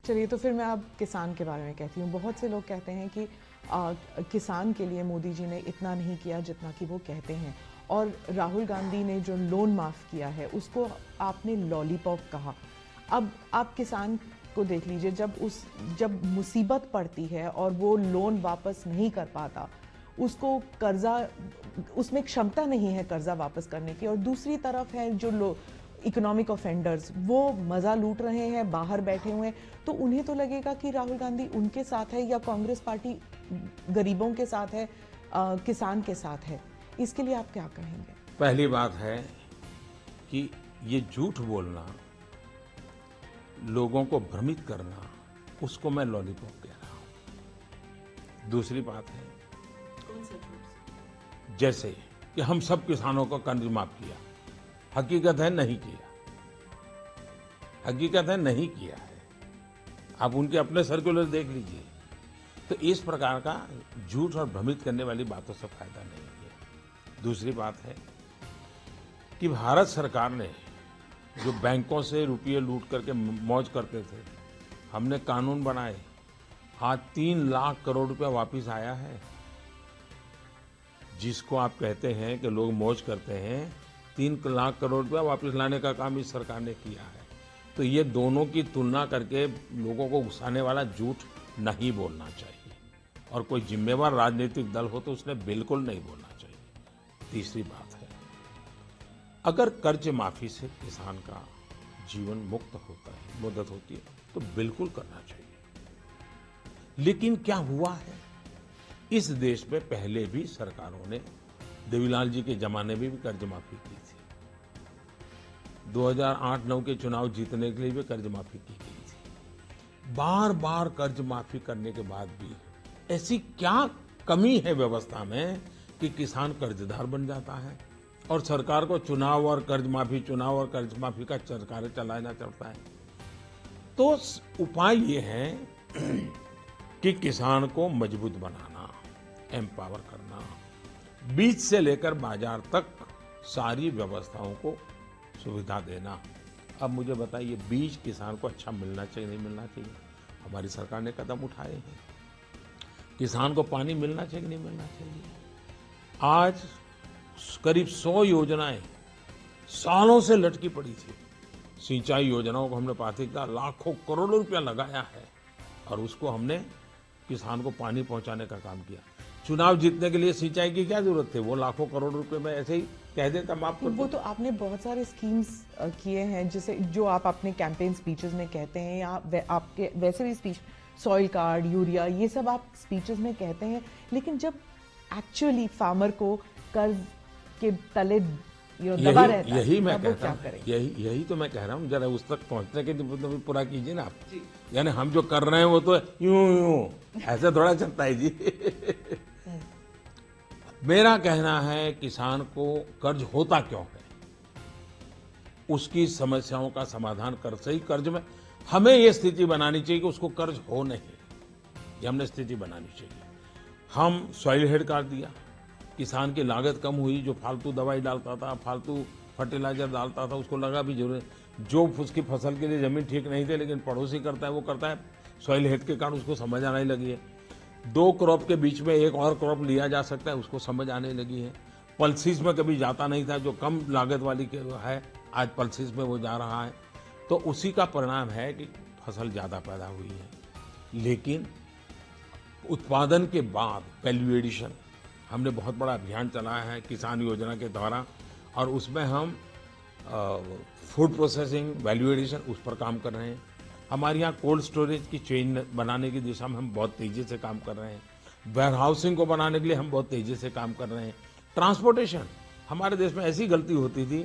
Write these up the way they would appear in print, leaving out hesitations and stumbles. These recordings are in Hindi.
चलिए, तो फिर मैं अब किसान के बारे में कहती हूँ। बहुत से लोग कहते हैं कि किसान के लिए मोदी जी ने इतना नहीं किया जितना कि वो कहते हैं, और राहुल गांधी ने जो लोन माफ़ किया है उसको आपने लॉलीपॉप कहा। अब आप किसान को देख लीजिए, जब मुसीबत पड़ती है और वो लोन वापस नहीं कर पाता, उसको कर्जा, उसमें क्षमता नहीं है कर्जा वापस करने की, और दूसरी तरफ है जो लोग इकोनॉमिक ऑफेंडर्स, वो मज़ा लूट रहे हैं, बाहर बैठे हुए हैं। तो उन्हें तो लगेगा कि राहुल गांधी उनके साथ है, या कांग्रेस पार्टी गरीबों के साथ है, किसान के साथ है। इसके लिए आप क्या कहेंगे? पहली बात है कि ये झूठ बोलना, लोगों को भ्रमित करना, उसको मैं लॉलीपॉप कह रहा हूं। दूसरी बात है, कौन सा झूठ? जैसे कि हम सब किसानों को कर्ज माफ किया, हकीकत है नहीं किया, हकीकत है नहीं किया है। आप उनके अपने सर्कुलर देख लीजिए। तो इस प्रकार का झूठ और भ्रमित करने वाली बातों से फायदा नहीं है। दूसरी बात है कि भारत सरकार ने जो बैंकों से रुपये लूट करके मौज करते थे, हमने कानून बनाए, आज 3 लाख करोड़ रुपया वापस आया है। जिसको आप कहते हैं कि लोग मौज करते हैं, 3 लाख करोड़ रुपया वापस लाने का काम इस सरकार ने किया है। तो ये दोनों की तुलना करके लोगों को उकसाने वाला झूठ नहीं बोलना चाहिए, और कोई जिम्मेवार राजनीतिक दल हो तो उसने बिल्कुल नहीं बोलना चाहिए। तीसरी बात है, अगर कर्ज माफी से किसान का जीवन मुक्त होता है, मदद होती है, तो बिल्कुल करना चाहिए। लेकिन क्या हुआ है, इस देश में पहले भी सरकारों ने, देवीलाल जी के जमाने में भी कर्ज माफी की थी, 2008-9 के चुनाव जीतने के लिए भी कर्ज माफी की गई थी। बार बार कर्ज माफी करने के बाद भी ऐसी क्या कमी है व्यवस्था में कि किसान कर्जदार बन जाता है, और सरकार को चुनाव और कर्ज माफी का सरकार चलाना चलता है। तो उपाय ये है कि किसान को मजबूत बनाना, एम्पावर करना, बीज से लेकर बाजार तक सारी व्यवस्थाओं को सुविधा देना। अब मुझे बताइए, बीज किसान को अच्छा मिलना चाहिए नहीं मिलना चाहिए? हमारी सरकार ने कदम उठाए हैं। किसान को पानी मिलना चाहिए नहीं मिलना चाहिए? आज करीब 100 योजनाएं सालों से लटकी पड़ी थी। सिंचाई योजनाओं को हमने प्राथमिकता, लाखों करोड़ों रुपया लगाया है, और उसको हमने किसान को पानी पहुंचाने का काम किया। चुनाव जीतने के लिए सिंचाई की क्या जरूरत थी? वो लाखों करोड़ रुपए में ऐसे ही कह देता माफ कर। वो तो आपने बहुत सारे स्कीम्स किए हैं, जिसे जो आप अपने कैंपेन स्पीचेस में कहते हैं, या आपके वैसे भी स्पीच, सॉइल कार्ड, यूरिया, ये सब आप स्पीचेस में कहते हैं, लेकिन जब एक्चुअली फार्मर को कर्ज के तले दबा रहता है, यही मैं कहता हूँ, यही तो मैं कह रहा हूँ, जरा उस तक पहुंचने के लिए पूरा कीजिए ना आप। यानी हम जो कर रहे हैं वो तो यूं ऐसे थोड़ा चलता है जी। मेरा कहना है, किसान को कर्ज होता क्यों है, उसकी समस्याओं का समाधान कर सही कर्ज में हमें ये स्थिति बनानी चाहिए कि उसको कर्ज हो नहीं, ये हमने स्थिति बनानी चाहिए। हम सॉइल हेल्थ कार्ड दिया, किसान की लागत कम हुई, जो फालतू दवाई डालता था, फालतू फर्टिलाइजर डालता था, उसको लगा भी जरूर, जो उसकी फसल के लिए जमीन ठीक नहीं थी लेकिन पड़ोसी करता है वो करता है, सॉइल हेल्थ के कारण उसको समझ आने लगी है। 2 क्रॉप के बीच में एक और क्रॉप लिया जा सकता है, उसको समझ आने लगी है। पल्सिस में कभी जाता नहीं था, जो कम लागत वाली है, आज पल्सिस में वो जा रहा है। तो उसी का परिणाम है कि फसल ज़्यादा पैदा हुई है। लेकिन उत्पादन के बाद वैल्यू एडिशन, हमने बहुत बड़ा अभियान चलाया है किसान योजना के द्वारा, और उसमें हम फूड प्रोसेसिंग, वैल्यू एडिशन, उस पर काम कर रहे हैं। हमारे यहाँ कोल्ड स्टोरेज की चेन बनाने की दिशा में हम बहुत तेजी से काम कर रहे हैं। वेयर हाउसिंग को बनाने के लिए हम बहुत तेजी से काम कर रहे हैं। ट्रांसपोर्टेशन, हमारे देश में ऐसी गलती होती थी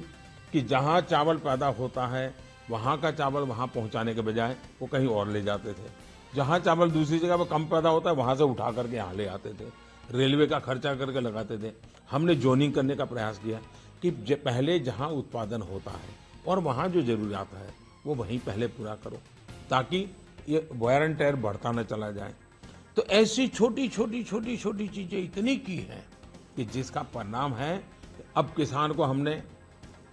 कि जहाँ चावल पैदा होता है वहाँ का चावल वहाँ पहुँचाने के बजाय वो कहीं और ले जाते थे। जहाँ चावल दूसरी जगह पर कम पैदा होता है वहाँ से उठा करके यहाँ ले आते थे, रेलवे का खर्चा करके लगाते थे। हमने जोनिंग करने का प्रयास किया कि पहले जहाँ उत्पादन होता है और वहाँ जो जरूरियात है वो वहीं पहले पूरा करो, ताकि ये वायर एंड टेयर बढ़ता न चला जाए। तो ऐसी छोटी छोटी छोटी छोटी चीजें इतनी की हैं कि जिसका परिणाम है अब किसान को हमने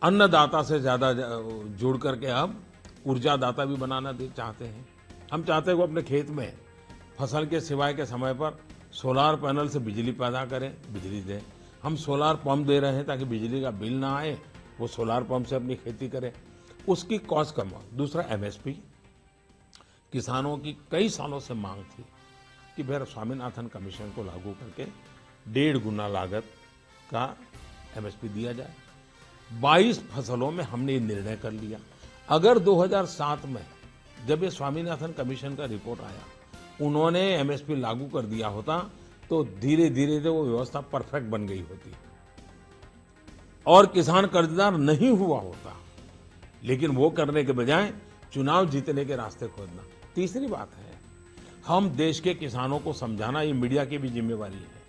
अन्नदाता से ज्यादा जोड़ करके अब ऊर्जादाता भी बनाना चाहते हैं। हम चाहते हैं वो अपने खेत में फसल के सिवाय के समय पर सोलार पैनल से बिजली पैदा करें, बिजली दें। हम सोलार पंप दे रहे हैं ताकि बिजली का बिल ना आए, वो सोलार पंप से अपनी खेती करें, उसकी कॉस्ट कम हो। दूसरा एमएसपी, किसानों की कई सालों से मांग थी कि भाई स्वामीनाथन कमीशन को लागू करके 1.5 गुना लागत का एमएसपी दिया जाए। 22 फसलों में हमने ये निर्णय कर लिया। अगर 2007 में जब ये स्वामीनाथन कमीशन का रिपोर्ट आया, उन्होंने एमएसपी लागू कर दिया होता तो धीरे धीरे वो व्यवस्था परफेक्ट बन गई होती और किसान कर्जदार नहीं हुआ होता। लेकिन वो करने के बजाय चुनाव जीतने के रास्ते खोजना। तीसरी बात है, हम देश के किसानों को समझाना, ये मीडिया की भी जिम्मेवारी है।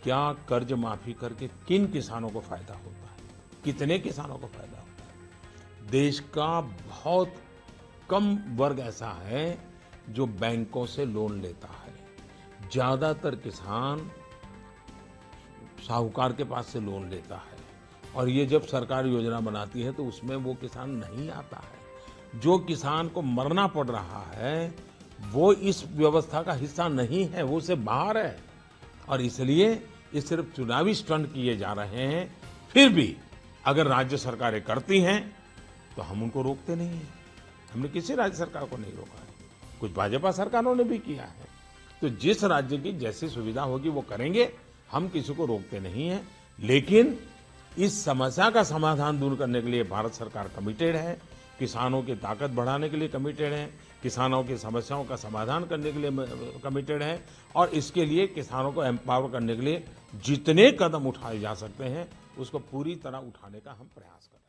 क्या कर्ज माफी करके किन किसानों को फायदा होता है, कितने किसानों को फायदा होता है? देश का बहुत कम वर्ग ऐसा है जो बैंकों से लोन लेता है। ज्यादातर किसान साहूकार के पास से लोन लेता है और ये जब सरकार योजना बनाती है तो उसमें वो किसान नहीं आता है। जो किसान को मरना पड़ रहा है वो इस व्यवस्था का हिस्सा नहीं है, वो उससे बाहर है। और इसलिए ये सिर्फ चुनावी स्टंट किए जा रहे हैं। फिर भी अगर राज्य सरकारें करती हैं तो हम उनको रोकते नहीं हैं। हमने किसी राज्य सरकार को नहीं रोका है, कुछ भाजपा सरकारों ने भी किया है। तो जिस राज्य की जैसी सुविधा होगी वो करेंगे, हम किसी को रोकते नहीं हैं। लेकिन इस समस्या का समाधान दूर करने के लिए भारत सरकार कमिटेड है, किसानों की ताकत बढ़ाने के लिए कमिटेड है, किसानों की समस्याओं का समाधान करने के लिए कमिटेड है और इसके लिए किसानों को एम्पावर करने के लिए जितने कदम उठाए जा सकते हैं उसको पूरी तरह उठाने का हम प्रयास करें।